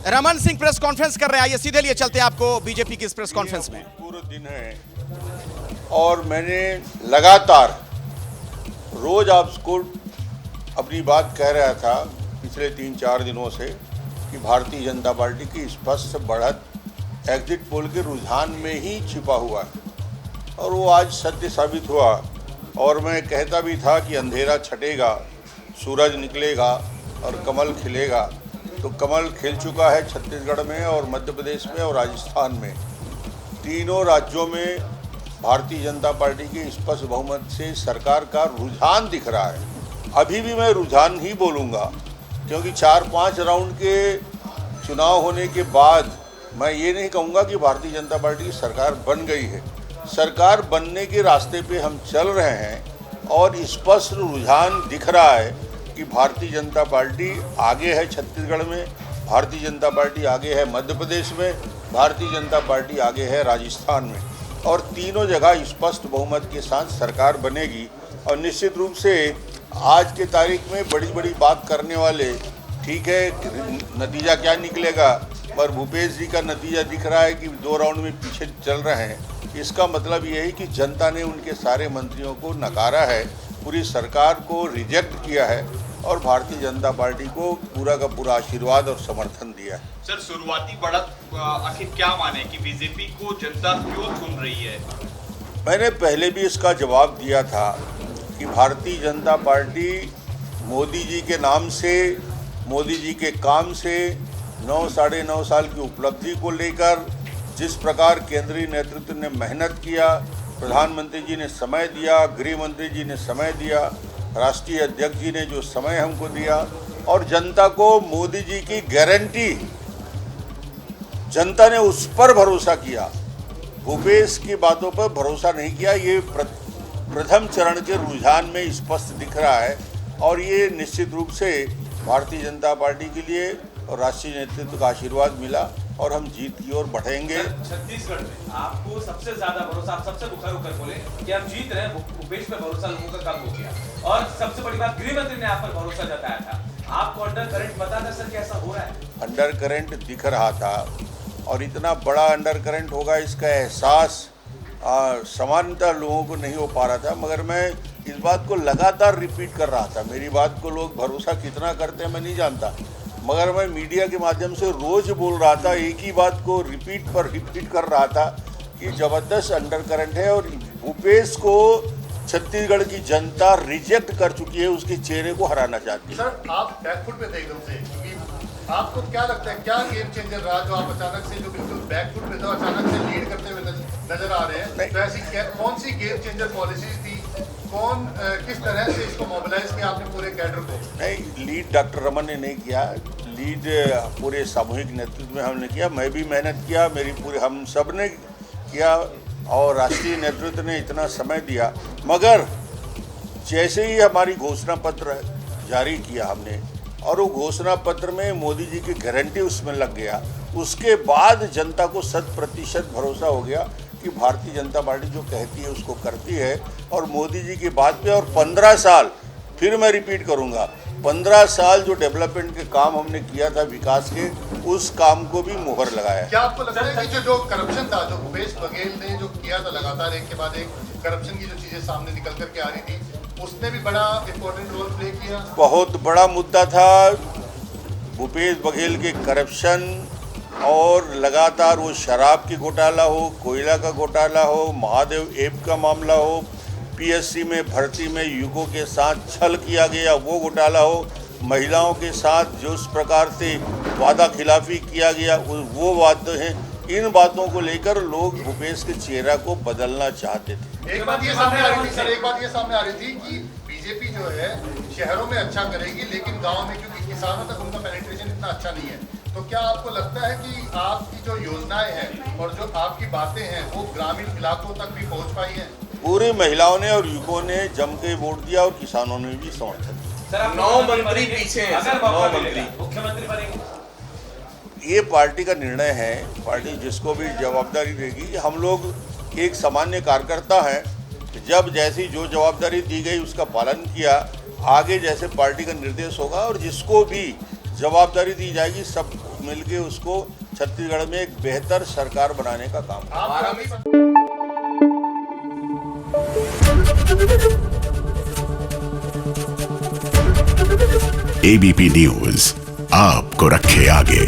Raman Singh press conference कर रहे हैं, आइए सीधे लिए चलते हैं आपको बीजेपी की इस प्रेस कॉन्फ्रेंस में। पूरा दिन है और मैंने लगातार रोज आपको अपनी बात कह रहा था पिछले 3-4 दिनों से कि भारतीय जनता पार्टी की स्पष्ट बढ़त एग्जिट पोल के रुझान में ही छिपा हुआ है और वो आज सत्य साबित हुआ। और मैं कहता भी था कि अंधेरा छटेगा, सूरज निकलेगा और कमल खिलेगा। तो कमल खिल चुका है छत्तीसगढ़ में और मध्य प्रदेश में और राजस्थान में। तीनों राज्यों में भारतीय जनता पार्टी की स्पष्ट बहुमत से सरकार का रुझान दिख रहा है। अभी भी मैं रुझान ही बोलूँगा क्योंकि 4-5 राउंड के चुनाव होने के बाद मैं ये नहीं कहूँगा कि भारतीय जनता पार्टी की सरकार बन गई है। सरकार बनने के रास्ते पे हम चल रहे हैं और स्पष्ट रुझान दिख रहा है कि भारतीय जनता पार्टी आगे है छत्तीसगढ़ में, भारतीय जनता पार्टी आगे है मध्य प्रदेश में, भारतीय जनता पार्टी आगे है राजस्थान में और तीनों जगह स्पष्ट बहुमत के साथ सरकार बनेगी। और निश्चित रूप से आज के तारीख में बड़ी बड़ी बात करने वाले, ठीक है नतीजा क्या निकलेगा, पर भूपेश जी का नतीजा दिख रहा है कि 2 राउंड में पीछे चल रहे हैं। इसका मतलब ये है कि जनता ने उनके सारे मंत्रियों को नकारा है, पूरी सरकार को रिजेक्ट किया है और भारतीय जनता पार्टी को पूरा का पूरा आशीर्वाद और समर्थन दिया है। सर, शुरुआती बढ़त आखिर क्या माने कि बीजेपी को जनता क्यों चुन रही है? मैंने पहले भी इसका जवाब दिया था कि भारतीय जनता पार्टी मोदी जी के नाम से, मोदी जी के काम से 9-9.5 साल की उपलब्धि को लेकर जिस प्रकार केंद्रीय नेतृत्व ने मेहनत किया, प्रधानमंत्री जी ने समय दिया, गृह मंत्री जी ने समय दिया, राष्ट्रीय अध्यक्ष जी ने जो समय हमको दिया और जनता को मोदी जी की गारंटी, जनता ने उस पर भरोसा किया, भूपेश की बातों पर भरोसा नहीं किया। ये प्रथम चरण के रुझान में स्पष्ट दिख रहा है और ये निश्चित रूप से भारतीय जनता पार्टी के लिए और राष्ट्रीय नेतृत्व का आशीर्वाद मिला और हम जीत की ओर बढ़ेंगे। छत्तीसगढ़ में आपको सबसे ज्यादा भरोसा, आप सबसे मुखर होकर बोले कि हम जीत रहे हैं, भूपेश पे भरोसा लोगों का कम हो गया और सबसे बड़ी बात गृह मंत्री ने आप पर भरोसा जताया था। आपको अंडर करंट पता था सर कैसा हो रहा है? अंडर करंट दिख रहा था और इतना बड़ा अंडर करंट होगा इसका एहसास सामान्यतः लोगों को नहीं हो पा रहा था, मगर मैं इस बात को लगातार रिपीट कर रहा था। मेरी बात को लोग भरोसा कितना करते हैं मैं नहीं जानता, मगर मैं मीडिया के माध्यम से रोज बोल रहा था, एक ही बात को रिपीट कर रहा था कि ज़बरदस्त अंडर करंट है और भूपेश को छत्तीसगढ़ की जनता रिजेक्ट कर चुकी है, उसके चेहरे को हराना चाहती है। सर, आप बैकफुट पे थे एकदम से, क्योंकि आपको क्या लगता है क्या गेम चेंजर रहा जो आप अचानक से जो बिल्कुल बैकफुट पे थे अचानक से लीड करते हुए नजर आ रहे हैं? तो ऐसी कौन सी गेम चेंजर पॉलिसी थी, किस तरह से इसको मोबिलाइज किया आपने पूरे कैडर को? नहीं, लीड डॉक्टर रमन ने नहीं किया, लीड पूरे सामूहिक नेतृत्व में हमने किया। मैं भी मेहनत किया, हम सब ने किया और राष्ट्रीय नेतृत्व ने इतना समय दिया। मगर जैसे ही हमारी घोषणा पत्र जारी किया हमने और वो घोषणा पत्र में मोदी जी की गारंटी उसमें लग गया, उसके बाद जनता को 100% भरोसा हो गया कि भारतीय जनता पार्टी जो कहती है उसको करती है और मोदी जी की बात पे। और 15 साल, फिर मैं रिपीट करूंगा, 15 साल जो डेवलपमेंट के काम हमने किया था विकास के, उस काम को भी मुहर लगाया। क्या आपको लगता है कि जो करप्शन था, जो भूपेश बघेल ने जो किया था लगातार एक के बाद एक करप्शन की जो चीजें सामने निकल करके आ रही थी, उसने भी बड़ा इम्पोर्टेंट रोल प्ले किया? बहुत बड़ा मुद्दा था भूपेश बघेल के करप्शन और लगातार वो शराब की घोटाला हो, कोयला का घोटाला हो, महादेव ऐप का मामला हो, पीएससी में भर्ती में युगों के साथ छल किया गया वो घोटाला हो, महिलाओं के साथ जो उस प्रकार से वादा खिलाफी किया गया वो बातें हैं। इन बातों को लेकर लोग भूपेश के चेहरा को बदलना चाहते थे। एक बात ये सामने आ रही थी सर, एक बात ये सामने आ रही थी कि बीजेपी जो है शहरों में अच्छा करेगी लेकिन गाँव में क्योंकि किसानों तक उनका पेनिट्रेशन इतना अच्छा नहीं है, तो क्या आपको लगता है कि आपकी जो योजनाएं हैं और जो आपकी बातें हैं वो ग्रामीण इलाकों तक भी पहुंच पाई हैं? पूरी महिलाओं ने और युवकों ने जम के वोट दिया और किसानों ने भी समर्थन दिया। 9 मंत्री पीछे हैं, 9 मंत्री मुख्यमंत्री बनेंगे। ये पार्टी का निर्णय है, पार्टी जिसको भी जवाबदारी देगी। हम लोग एक सामान्य कार्यकर्ता हैं, जब जैसी जो जवाबदारी दी गई उसका पालन किया, आगे जैसे पार्टी का निर्देश होगा और जिसको भी जवाबदारी दी जाएगी सब मिलके उसको छत्तीसगढ़ में एक बेहतर सरकार बनाने का काम करें। एबीपी न्यूज आपको रखे आगे।